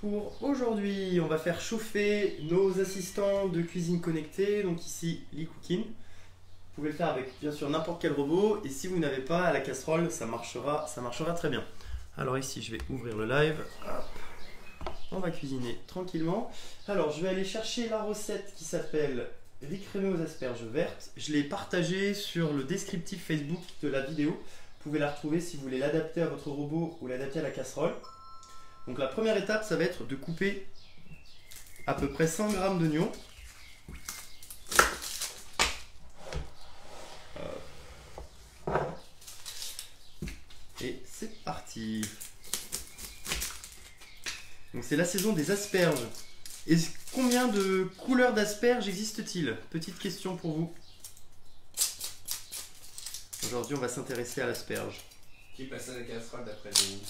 Pour aujourd'hui, on va faire chauffer nos assistants de cuisine connectés. Donc ici, l'e-cooking. Vous pouvez le faire avec bien sûr n'importe quel robot. Et si vous n'avez pas à la casserole, ça marchera très bien. Alors ici, je vais ouvrir le live. Hop. On va cuisiner tranquillement. Alors, je vais aller chercher la recette qui s'appelle riz crémeux aux asperges vertes. Je l'ai partagée sur le descriptif Facebook de la vidéo. Vous pouvez la retrouver si vous voulez l'adapter à votre robot ou l'adapter à la casserole. Donc la première étape, ça va être de couper à peu près 100 g d'oignons. Et c'est parti. Donc c'est la saison des asperges. Et combien de couleurs d'asperges existe-t-il? Petite question pour vous. Aujourd'hui, on va s'intéresser à l'asperge. Qui passe à la casserole d'après Denis?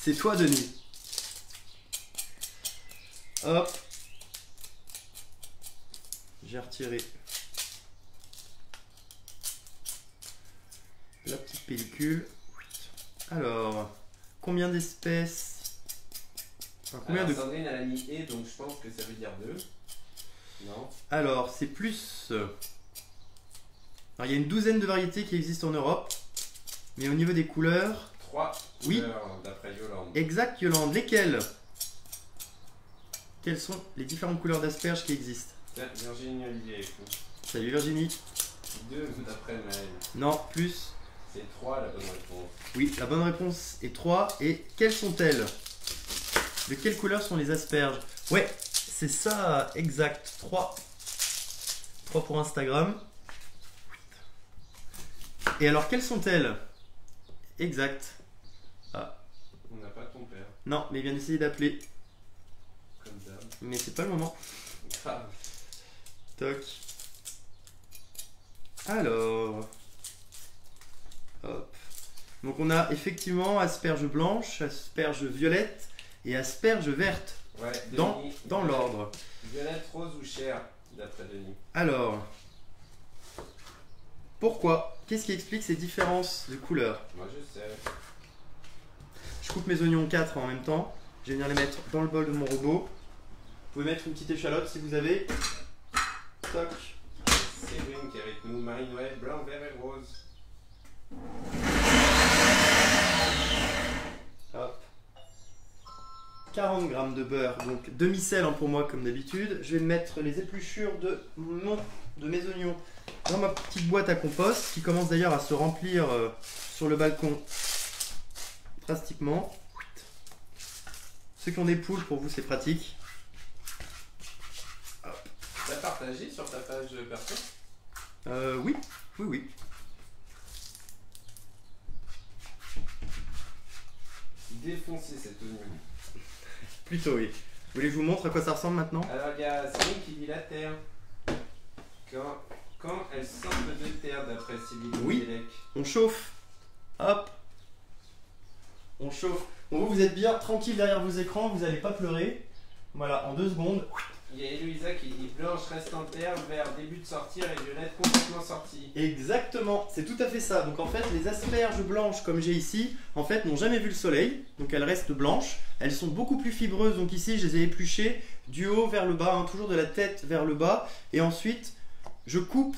C'est toi, Denis. Hop. J'ai retiré la petite pellicule. Alors, combien d'espèces? Combien de... Sandrine, elle a mis et, donc je pense que ça veut dire 2. Non. Alors, c'est plus... Alors, il y a une douzaine de variétés qui existent en Europe. Mais au niveau des couleurs... 3 couleurs d'après Yolande. Exact, Yolande. Lesquelles? Quelles sont les différentes couleurs d'asperges qui existent? Virginie Olivier. Salut Virginie. 2 d'après Maëlle. Non, plus. C'est 3 la bonne réponse. Oui, la bonne réponse est 3. Et quelles sont-elles? De quelle couleur sont les asperges? Ouais, c'est ça, exact. 3. 3 pour Instagram. Et alors, quelles sont-elles? Exact. Ah. On n'a pas ton père. Non, mais il vient d'essayer d'appeler. Comme d'hab. Mais c'est pas le moment. Grave. Toc. Alors. Hop. Donc on a effectivement asperges blanches, asperges violettes et asperges vertes. Ouais, dans l'ordre. Violette, rose ou chair, d'après Denis. Alors. Pourquoi? Qu'est-ce qui explique ces différences de couleurs? Moi je sais. Je coupe mes oignons en 4 en même temps. Je vais venir les mettre dans le bol de mon robot. Vous pouvez mettre une petite échalote si vous avez. Toc. Séverine qui est avec nous. Marie-Noël, blanc, vert et rose. Hop. 40 g de beurre, donc demi-sel pour moi comme d'habitude. Je vais mettre les épluchures de mes oignons dans ma petite boîte à compost qui commence d'ailleurs à se remplir sur le balcon drastiquement. Ceux qui ont des poules, pour vous c'est pratique. Tu as partagé sur ta page perso? Oui, oui, oui. Défoncer cet oignon. Plutôt oui. Vous voulez que je vous montre à quoi ça ressemble maintenant? Alors il y a Sylvie qui dit la terre. Quand elle sort de terre d'après Sylvie. Oui, on chauffe. Hop. On chauffe. Bon, vous êtes bien tranquille derrière vos écrans, vous n'allez pas pleurer. Voilà, en 2 secondes. Il y a Eloïsa qui dit blanche reste en terre, vert début de sortir et violette complètement sortie. Exactement, c'est tout à fait ça. Donc en fait, les asperges blanches comme j'ai ici, en fait, n'ont jamais vu le soleil. Donc elles restent blanches. Elles sont beaucoup plus fibreuses. Donc ici, je les ai épluchées du haut vers le bas, toujours de la tête vers le bas. Et ensuite, je coupe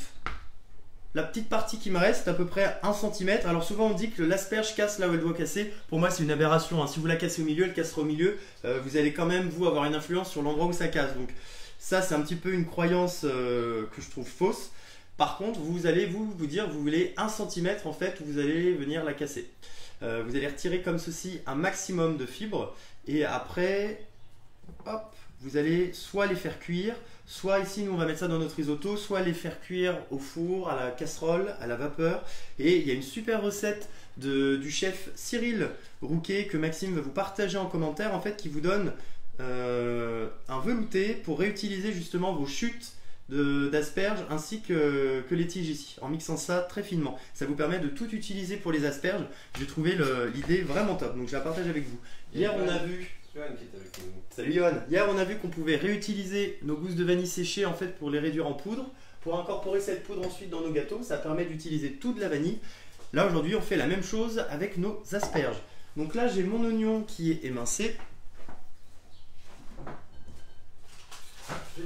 la petite partie qui me reste, à peu près 1 cm. Alors souvent on dit que l'asperge casse là où elle doit casser. Pour moi c'est une aberration, Si vous la cassez au milieu, elle cassera au milieu. Vous allez quand même vous avoir une influence sur l'endroit où ça casse. Donc ça c'est un petit peu une croyance que je trouve fausse. Par contre vous allez vous dire vous voulez 1 cm en fait où vous allez venir la casser. Vous allez retirer comme ceci un maximum de fibres. Et après, hop, vous allez soit les faire cuire, soit ici nous on va mettre ça dans notre risotto, soit les faire cuire au four, à la casserole, à la vapeur. Et il y a une super recette du chef Cyril Rouquet que Maxime va vous partager en commentaire en fait, qui vous donne un velouté pour réutiliser justement vos chutes d'asperges ainsi que les tiges ici, en mixant ça très finement. Ça vous permet de tout utiliser pour les asperges. J'ai trouvé l'idée vraiment top, donc je la partage avec vous. Hier on a vu... Johan qui est avec nous. Salut Johan. Hier on a vu qu'on pouvait réutiliser nos gousses de vanille séchées en fait pour les réduire en poudre. Pour incorporer cette poudre ensuite dans nos gâteaux, ça permet d'utiliser toute la vanille. Là aujourd'hui on fait la même chose avec nos asperges. Donc là j'ai mon oignon qui est émincé.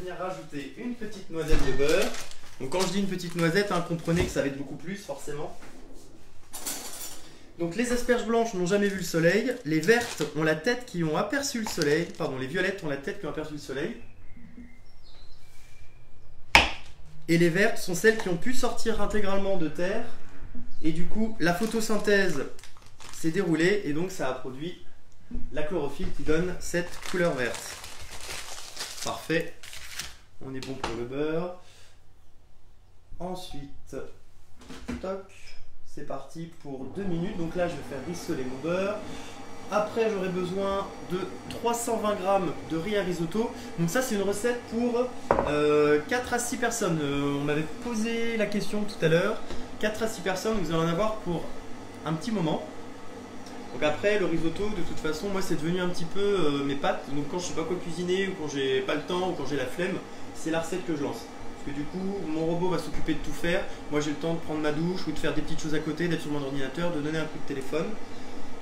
venir rajouter une petite noisette de beurre. Donc quand je dis une petite noisette, hein, comprenez que ça va être beaucoup plus forcément. Donc les asperges blanches n'ont jamais vu le soleil, les vertes ont la tête qui ont aperçu le soleil, pardon, les violettes ont la tête qui ont aperçu le soleil. Et les vertes sont celles qui ont pu sortir intégralement de terre. Et du coup, la photosynthèse s'est déroulée et donc ça a produit la chlorophylle qui donne cette couleur verte. Parfait. On est bon pour le beurre. Ensuite, toc, c'est parti pour 2 minutes. Donc là, je vais faire rissoler mon beurre. Après, j'aurai besoin de 320 g de riz à risotto. Donc ça, c'est une recette pour 4 à 6 personnes. On m'avait posé la question tout à l'heure. 4 à 6 personnes, vous allez en avoir pour un petit moment. Donc après, le risotto, de toute façon, moi, c'est devenu un petit peu mes pâtes. Donc quand je sais pas quoi cuisiner, ou quand j'ai pas le temps, ou quand j'ai la flemme, c'est la recette que je lance. Parce que du coup, mon robot va s'occuper de tout faire. Moi, j'ai le temps de prendre ma douche, ou de faire des petites choses à côté, d'être sur mon ordinateur, de donner un coup de téléphone.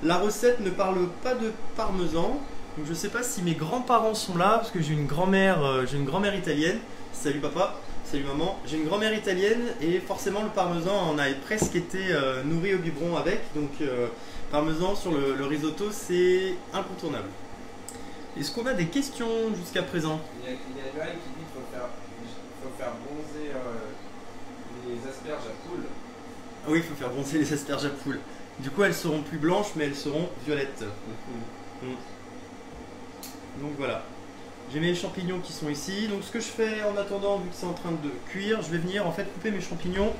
La recette ne parle pas de parmesan, donc je ne sais pas si mes grands-parents sont là, parce que j'ai une grand-mère italienne. Salut papa, salut maman. J'ai une grand-mère italienne et forcément le parmesan en a presque été nourri au biberon avec, donc parmesan sur le risotto, c'est incontournable. Est-ce qu'on a des questions jusqu'à présent? Il y a Joël qui dit qu'il faut faire bronzer les asperges à poule. Ah oui, il faut faire bronzer les asperges à poule. Du coup, elles seront plus blanches, mais elles seront violettes. Donc voilà. J'ai mes champignons qui sont ici. Donc ce que je fais en attendant, vu que c'est en train de cuire, je vais venir en fait couper mes champignons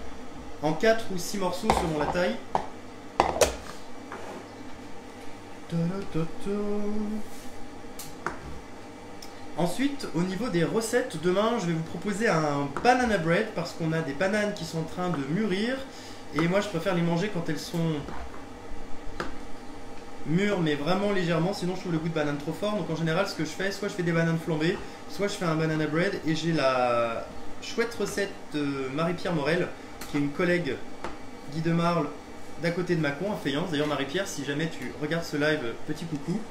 en 4 ou 6 morceaux selon la taille. Ensuite, au niveau des recettes, demain, je vais vous proposer un banana bread parce qu'on a des bananes qui sont en train de mûrir. Et moi, je préfère les manger quand elles sont mûres, mais vraiment légèrement, sinon je trouve le goût de banane trop fort. Donc en général, ce que je fais, soit je fais des bananes flambées, soit je fais un banana bread. Et j'ai la chouette recette de Marie-Pierre Morel, qui est une collègue Guy de Marle d'à côté de Mâcon, à Fayence. D'ailleurs, Marie-Pierre, si jamais tu regardes ce live, petit coucou.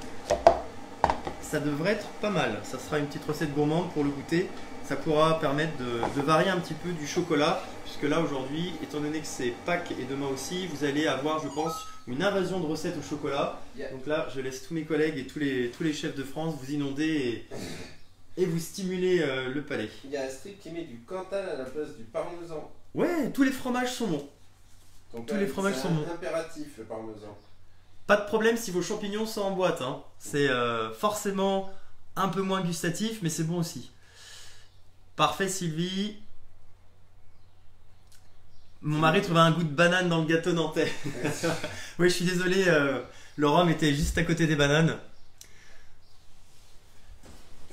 Ça devrait être pas mal. Ça sera une petite recette gourmande pour le goûter. Ça pourra permettre de varier un petit peu du chocolat, puisque là aujourd'hui, étant donné que c'est Pâques et demain aussi, vous allez avoir, je pense, une invasion de recettes au chocolat. Donc là, je laisse tous mes collègues et tous les chefs de France vous inonder et vous stimuler le palais. Il y a Astrid qui met du Cantal à la place du parmesan. Ouais, tous les fromages sont bons. Donc tous les fromages sont bons. C'est impératif le parmesan. Pas de problème si vos champignons sont en boîte. Hein. C'est forcément un peu moins gustatif, mais c'est bon aussi. Parfait Sylvie. Mon mari trouvait un goût de banane dans le gâteau nantais. Oui, je suis désolé, le rhum était juste à côté des bananes.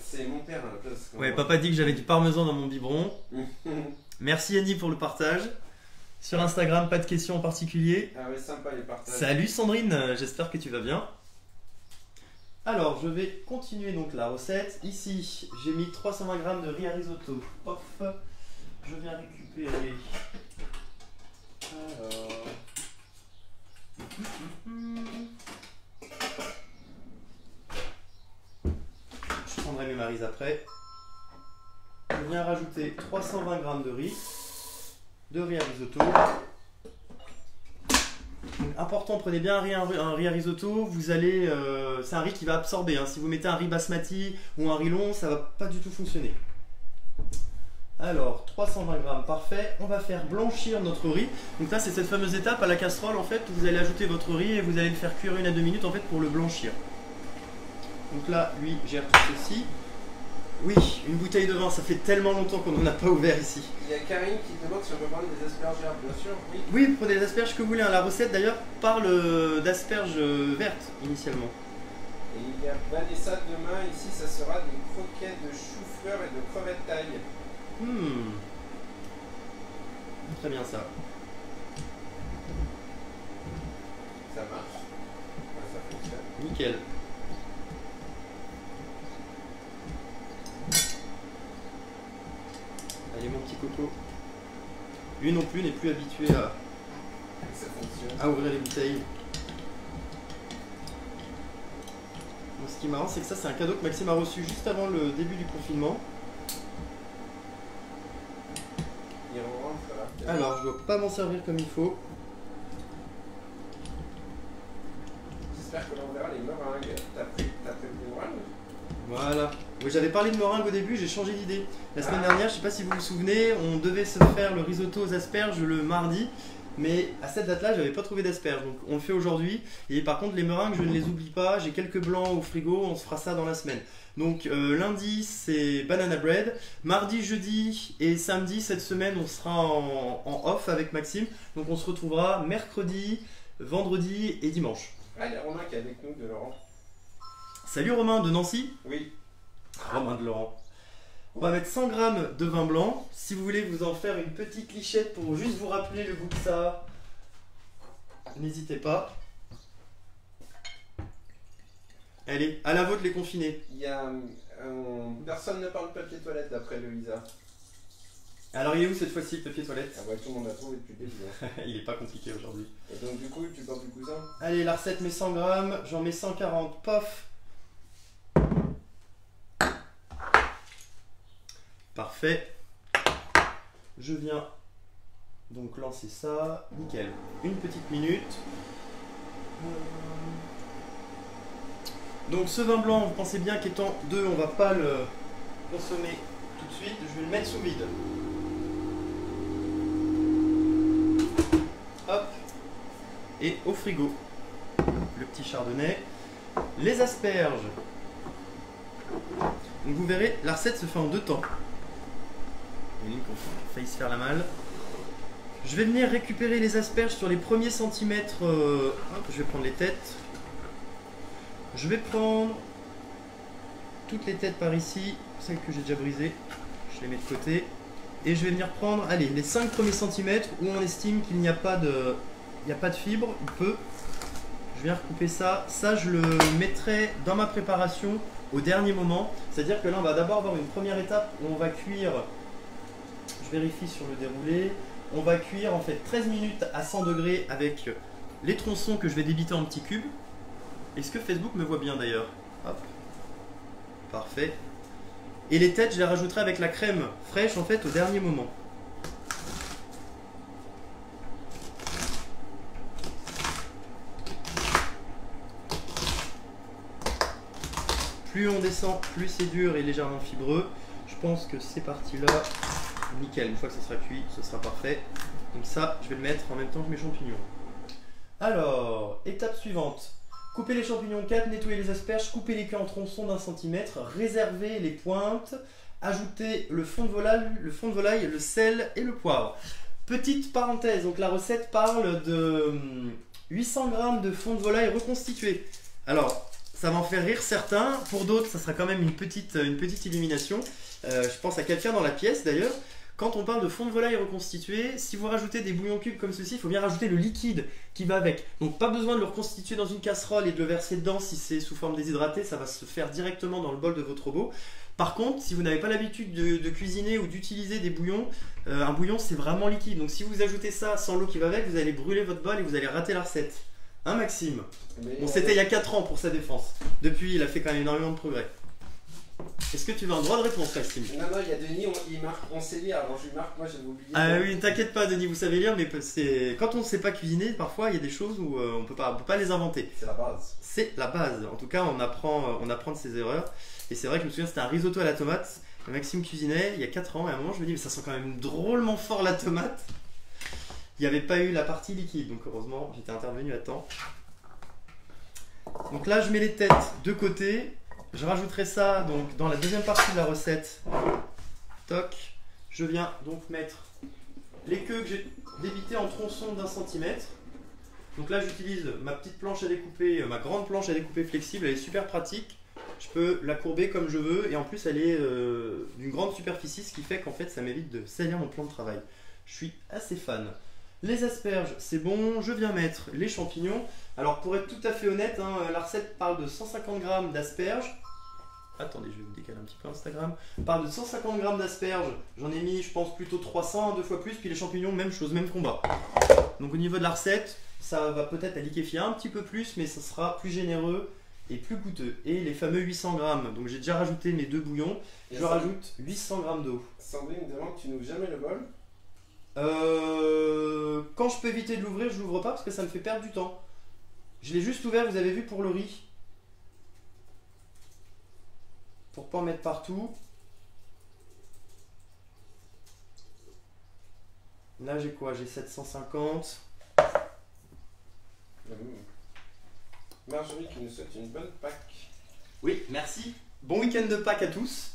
C'est mon père à la place. Ouais, papa dit que j'avais du parmesan dans mon biberon. Merci Annie pour le partage. Sur Instagram, pas de questions en particulier. Ah ouais, sympa les partages. Salut Sandrine, j'espère que tu vas bien. Alors, je vais continuer donc la recette. Ici, j'ai mis 320 g de riz à risotto. Hop, je viens récupérer. Alors. Je prendrai mes marises après. Je viens rajouter 320 g de riz à risotto. Donc, important, prenez bien un riz à risotto, vous allez, c'est un riz qui va absorber. Hein. Si vous mettez un riz basmati ou un riz long, ça va pas du tout fonctionner. Alors, 320 g, parfait. On va faire blanchir notre riz. Donc là, c'est cette fameuse étape à la casserole en fait, où vous allez ajouter votre riz et vous allez le faire cuire 1 à 2 minutes en fait pour le blanchir. Donc là, lui gère tout ceci. Oui, une bouteille de vin, ça fait tellement longtemps qu'on n'en a pas ouvert ici. Il y a Karine qui demande si on peut prendre des asperges vertes, bien sûr. Oui, oui, prenez les asperges que vous voulez. La recette d'ailleurs parle d'asperges vertes initialement. Et il y a Vanessa demain, ici ça sera des croquettes de chou-fleur et de crevettes taille. Très bien ça. Ça marche. Ouais, ça fonctionne. Nickel. Allez mon petit coco. Lui non plus n'est plus habitué à ouvrir les bouteilles. Bon, ce qui est marrant, c'est que ça c'est un cadeau que Maxime a reçu juste avant le début du confinement. Alors, je dois pas m'en servir comme il faut. J'espère que l'on verra les meringues. T'as pris des meringues? Voilà. Oui, j'avais parlé de meringue au début, j'ai changé d'idée. La semaine dernière, je sais pas si vous vous souvenez, on devait se faire le risotto aux asperges le mardi. Mais à cette date-là, j'avais pas trouvé d'asperges, donc on le fait aujourd'hui. Et par contre, les meringues, je ne les oublie pas. J'ai quelques blancs au frigo, on se fera ça dans la semaine. Donc lundi, c'est banana bread. Mardi, jeudi et samedi, cette semaine, on sera en off avec Maxime. Donc on se retrouvera mercredi, vendredi et dimanche. Ah, il y a Romain qui est avec nous, de Laurent. Salut Romain de Nancy. Oui. Romain de Laurent. On va mettre 100 g de vin blanc. Si vous voulez vous en faire une petite lichette pour juste vous rappeler le goût que ça a, n'hésitez pas. Allez, à la vôtre les confinés. Il y a personne ne parle de papier toilette d'après Louisa. Alors il est où cette fois-ci le papier toilette? Ah ouais, tout le monde a trouvé depuis le début. Il est pas compliqué aujourd'hui. Et donc du coup, tu portes du cousin? Allez, la recette met 100 g, j'en mets 140, pof. Parfait. Je viens donc lancer ça. Nickel. Une petite minute. Donc ce vin blanc, vous pensez bien qu'étant 2, on va pas le consommer tout de suite. Je vais le mettre sous vide. Hop. Et au frigo. Le petit chardonnay. Les asperges. Donc vous verrez, la recette se fait en 2 temps. Il y en a qui ont failli se faire la malle. Je vais venir récupérer les asperges sur les premiers centimètres. Hop, je vais prendre les têtes. Je vais prendre toutes les têtes par ici, celles que j'ai déjà brisées. Je les mets de côté. Et je vais venir prendre, allez, les 5 premiers centimètres où on estime qu'il n'y a pas de fibre, il peut. Je viens recouper ça. Ça, je le mettrai dans ma préparation au dernier moment. C'est-à-dire que là, on va d'abord avoir une première étape où on va cuire. Je vérifie sur le déroulé. On va cuire en fait 13 minutes à 100 degrés avec les tronçons que je vais débiter en petits cubes. Est-ce que Facebook me voit bien d'ailleurs? Hop. Parfait. Et les têtes, je les rajouterai avec la crème fraîche en fait au dernier moment. Plus on descend, plus c'est dur et légèrement fibreux. Je pense que ces parties-là, nickel. Une fois que ça sera cuit, ce sera parfait. Donc ça, je vais le mettre en même temps que mes champignons. Alors, étape suivante. Coupez les champignons 4, nettoyez les asperges, coupez les queues en tronçons d'1 centimètre, réservez les pointes, ajoutez le fond de volaille, le sel et le poivre. Petite parenthèse, donc la recette parle de 800 g de fond de volaille reconstitué. Alors, ça va en faire rire certains, pour d'autres, ça sera quand même une petite illumination. Je pense à quelqu'un dans la pièce d'ailleurs. Quand on parle de fond de volaille reconstitué, si vous rajoutez des bouillons cubes comme ceci, il faut bien rajouter le liquide qui va avec. Donc pas besoin de le reconstituer dans une casserole et de le verser dedans si c'est sous forme déshydraté, ça va se faire directement dans le bol de votre robot. Par contre, si vous n'avez pas l'habitude de cuisiner ou d'utiliser des bouillons, un bouillon c'est vraiment liquide. Donc si vous ajoutez ça sans l'eau qui va avec, vous allez brûler votre bol et vous allez rater la recette. Hein Maxime? Bon, c'était il y a 4 ans pour sa défense. Depuis, il a fait quand même énormément de progrès. Est-ce que tu veux un droit de réponse, Maxime? Non, il y a Denis, on sait lire, alors je lui marque, moi j'avais oublié. Ah oui, t'inquiète pas Denis, vous savez lire, mais quand on ne sait pas cuisiner, parfois il y a des choses où on peut pas les inventer. C'est la base. C'est la base, en tout cas on apprend de ses erreurs. Et c'est vrai que je me souviens, c'était un risotto à la tomate. Maxime cuisinait il y a 4 ans, et à un moment je me dis, mais ça sent quand même drôlement fort la tomate. Il n'y avait pas eu la partie liquide, donc heureusement j'étais intervenu à temps. Donc là je mets les têtes de côté. Je rajouterai ça donc dans la deuxième partie de la recette. Toc. Je viens donc mettre les queues que j'ai débitées en tronçons d'1 centimètre. Donc là j'utilise ma petite planche à découper, ma grande planche à découper flexible, elle est super pratique. Je peux la courber comme je veux et en plus elle est d'une grande superficie, ce qui fait qu'en fait ça m'évite de salir mon plan de travail. Je suis assez fan. Les asperges, c'est bon. Je viens mettre les champignons. Alors pour être tout à fait honnête, hein, la recette parle de 150 g d'asperges. Attendez, je vais vous décaler un petit peu Instagram. Parle de 150 g d'asperges. J'en ai mis, je pense, plutôt 300, 2 fois plus. Puis les champignons, même chose, même combat. Donc au niveau de la recette, ça va peut-être à liquéfier un petit peu plus, mais ça sera plus généreux et plus coûteux. Et les fameux 800 g. Donc j'ai déjà rajouté mes 2 bouillons. Je rajoute 800 g d'eau. Sandrine me demande, tu n'ouvres jamais le bol? Quand je peux éviter de l'ouvrir, je l'ouvre pas parce que ça me fait perdre du temps. Je l'ai juste ouvert, vous avez vu, pour le riz. Pour pas en mettre partout. Là j'ai quoi? J'ai 750. Marjorie qui nous souhaite une bonne Pâques. Oui, merci. Bon week-end de Pâques à tous.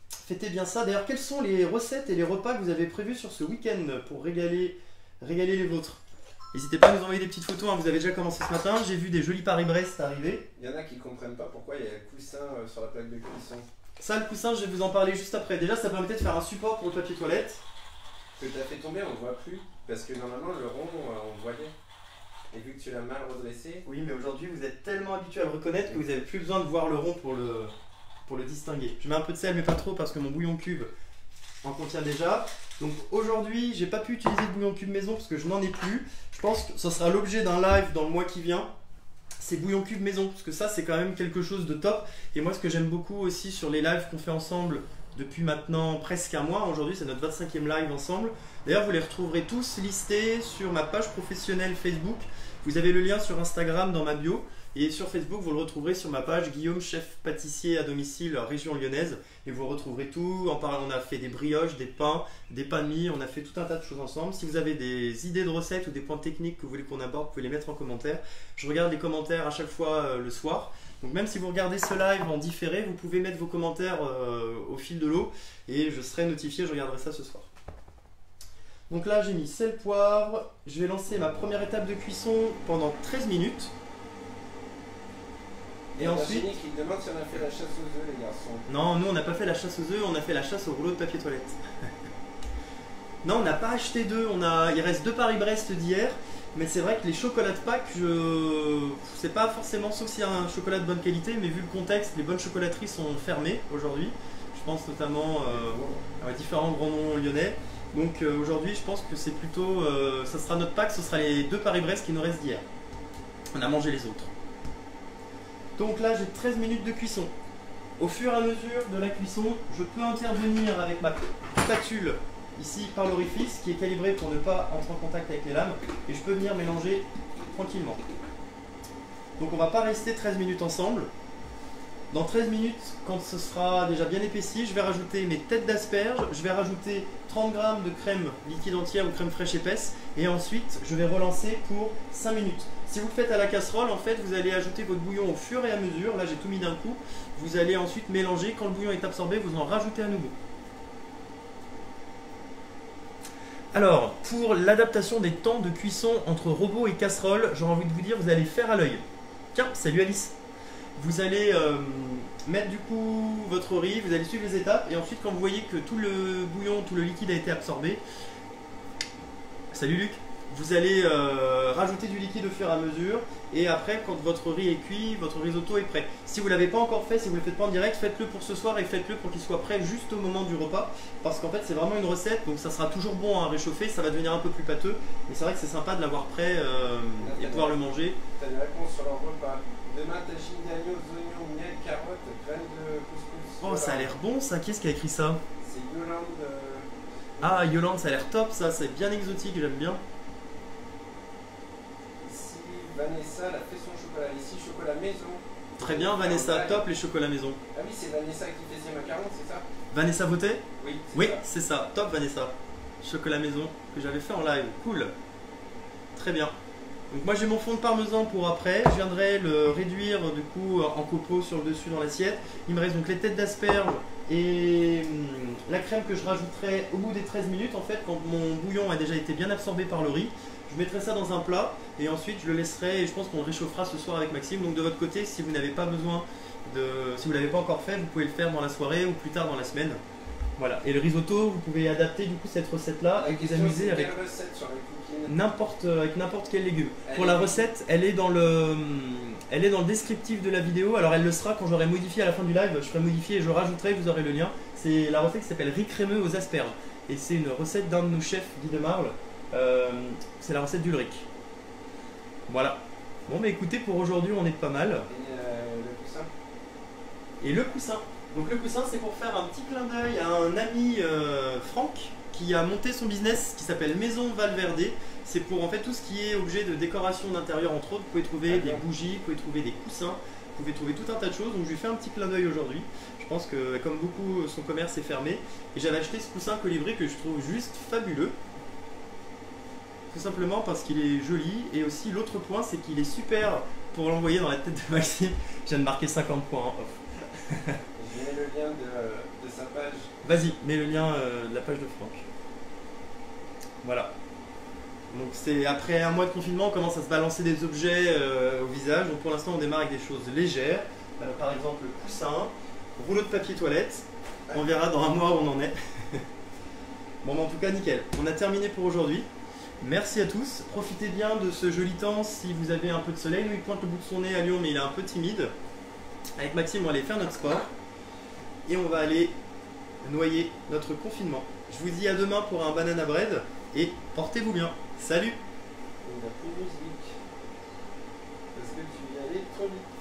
Fêtez bien ça. D'ailleurs, quelles sont les recettes et les repas que vous avez prévus sur ce week-end pour régaler les vôtres? N'hésitez pas à nous envoyer des petites photos, hein. Vous avez déjà commencé ce matin. J'ai vu des jolis Paris-Brest arriver. Il y en a qui ne comprennent pas pourquoi il y a le coussin sur la plaque de cuisson. Ça, le coussin, je vais vous en parler juste après. Déjà, ça permettait de faire un support pour le papier toilette. Que tu as fait tomber, on ne voit plus. Parce que normalement, le rond, on le voyait. Et vu que tu l'as mal redressé. Oui, mais aujourd'hui, vous êtes tellement habitué à le reconnaître que vous n'avez plus besoin de voir le rond pour le distinguer. Je mets un peu de sel, mais pas trop, parce que mon bouillon cube en contient déjà. Donc aujourd'hui, j'ai pas pu utiliser de bouillon cube maison parce que je n'en ai plus. Je pense que ça sera l'objet d'un live dans le mois qui vient. C'est bouillon cube maison, parce que ça, c'est quand même quelque chose de top. Et moi, ce que j'aime beaucoup aussi sur les lives qu'on fait ensemble depuis maintenant presque un mois, aujourd'hui c'est notre 25e live ensemble. D'ailleurs, vous les retrouverez tous listés sur ma page professionnelle Facebook. Vous avez le lien sur Instagram dans ma bio. Et sur Facebook, vous le retrouverez sur ma page Guillaume, chef pâtissier à domicile, région lyonnaise. Et vous retrouverez tout. En parlant, on a fait des brioches, des pains de mie, on a fait tout un tas de choses ensemble. Si vous avez des idées de recettes ou des points techniques que vous voulez qu'on aborde, vous pouvez les mettre en commentaire. Je regarde les commentaires à chaque fois le soir. Donc même si vous regardez ce live en différé, vous pouvez mettre vos commentaires au fil de l'eau. Et je serai notifié, je regarderai ça ce soir. Donc là, j'ai mis sel, poivre. Je vais lancer ma première étape de cuisson pendant 13 minutes. Et ensuite, qui demande si on a fait la chasse aux œufs, les garçons. Non, nous on n'a pas fait la chasse aux œufs, on a fait la chasse au rouleau de papier toilette. Non, on n'a pas acheté d'œufs, il reste 2 Paris-Brest d'hier, mais c'est vrai que les chocolats de Pâques, c'est pas forcément, sauf s'il y a un chocolat de bonne qualité, mais vu le contexte, les bonnes chocolateries sont fermées aujourd'hui. Je pense notamment à différents grands noms lyonnais. Donc aujourd'hui, je pense que c'est plutôt, ça sera notre Pâques, ce sera les 2 Paris-Brest qui nous restent d'hier. On a mangé les autres. Donc là, j'ai 13 minutes de cuisson. Au fur et à mesure de la cuisson, je peux intervenir avec ma spatule ici par l'orifice qui est calibré pour ne pas entrer en contact avec les lames et je peux venir mélanger tranquillement. Donc on va pas rester 13 minutes ensemble. Dans 13 minutes, quand ce sera déjà bien épaissi, je vais rajouter mes têtes d'asperges, je vais rajouter 30 g de crème liquide entière ou crème fraîche épaisse et ensuite je vais relancer pour 5 minutes. Si vous le faites à la casserole, en fait, vous allez ajouter votre bouillon au fur et à mesure. Là, j'ai tout mis d'un coup. Vous allez ensuite mélanger. Quand le bouillon est absorbé, vous en rajoutez à nouveau. Alors, pour l'adaptation des temps de cuisson entre robot et casserole, j'ai envie de vous dire, vous allez faire à l'œil. Tiens, salut Alice. Vous allez mettre du coup votre riz, vous allez suivre les étapes et ensuite quand vous voyez que tout le bouillon, tout le liquide a été absorbé, salut Luc, vous allez rajouter du liquide au fur et à mesure et après quand votre riz est cuit, votre risotto est prêt. Si vous ne l'avez pas encore fait, si vous ne le faites pas en direct, faites-le pour ce soir et faites-le pour qu'il soit prêt juste au moment du repas parce qu'en fait c'est vraiment une recette donc ça sera toujours bon à réchauffer, ça va devenir un peu plus pâteux mais c'est vrai que c'est sympa de l'avoir prêt et pouvoir le manger. Tu as une réponse sur leur repas. Demain, tagine d'agneau, oignons, miel, carottes, graines de couscous. Oh, ça a l'air bon ça. Qui est-ce qui a écrit ça? C'est Yolande. Ah, Yolande, ça a l'air top ça. C'est bien exotique, j'aime bien. Ici, Vanessa, elle a fait son chocolat. Ici, chocolat maison. Très bien, Vanessa, top les chocolats maison. Ah oui, c'est Vanessa qui fait ses macarons, c'est ça? Vanessa Voté? Oui, c'est ça. Top, Vanessa. Chocolat maison que j'avais fait en live. Cool. Très bien. Donc moi j'ai mon fond de parmesan pour après, je viendrai le réduire du coup en copeaux sur le dessus dans l'assiette. Il me reste donc les têtes d'asperges et la crème que je rajouterai au bout des 13 minutes en fait quand mon bouillon a déjà été bien absorbé par le riz. Je mettrai ça dans un plat et ensuite je le laisserai et je pense qu'on le réchauffera ce soir avec Maxime. Donc de votre côté, si vous n'avez pas besoin si vous ne l'avez pas encore fait, vous pouvez le faire dans la soirée ou plus tard dans la semaine. Voilà, et le risotto, vous pouvez adapter du coup cette recette-là et vous amuser avec n'importe quel légume. Pour la recette, elle est dans le descriptif de la vidéo. Alors elle le sera quand j'aurai modifié à la fin du live. Je ferai modifier et je rajouterai, vous aurez le lien. C'est la recette qui s'appelle riz crémeux aux asperges. Et c'est une recette d'un de nos chefs, Guy de Marle. C'est la recette d'Ulrich. Voilà. Bon, mais écoutez, pour aujourd'hui, on est pas mal. Et le coussin. Donc le coussin, c'est pour faire un petit clin d'œil à un ami Franck qui a monté son business qui s'appelle Maison Valverde. C'est pour en fait tout ce qui est objet de décoration d'intérieur entre autres. Vous pouvez trouver des bougies, vous pouvez trouver des coussins, vous pouvez trouver tout un tas de choses. Donc je lui fais un petit clin d'œil aujourd'hui. Je pense que comme beaucoup, son commerce est fermé. Et j'avais acheté ce coussin colibri que je trouve juste fabuleux. Tout simplement parce qu'il est joli. Et aussi l'autre point, c'est qu'il est super pour l'envoyer dans la tête de Maxime. Je viens de marquer 50 points en off. Je mets le lien de sa page. Vas-y, mets le lien de la page de Franck. Voilà. Donc c'est après un mois de confinement, on commence à se balancer des objets au visage. Donc pour l'instant, on démarre avec des choses légères. Par exemple, le coussin, rouleau de papier toilette. On verra dans un mois où on en est. Bon, en tout cas, nickel. On a terminé pour aujourd'hui. Merci à tous. Profitez bien de ce joli temps si vous avez un peu de soleil. Nous, il pointe le bout de son nez à Lyon, mais il est un peu timide. Avec Maxime, on va aller faire notre sport. Et on va aller noyer notre confinement. Je vous dis à demain pour un banana bread. Et portez-vous bien. Salut! Il n'y a plus de musique. Parce que tu y allais trop vite.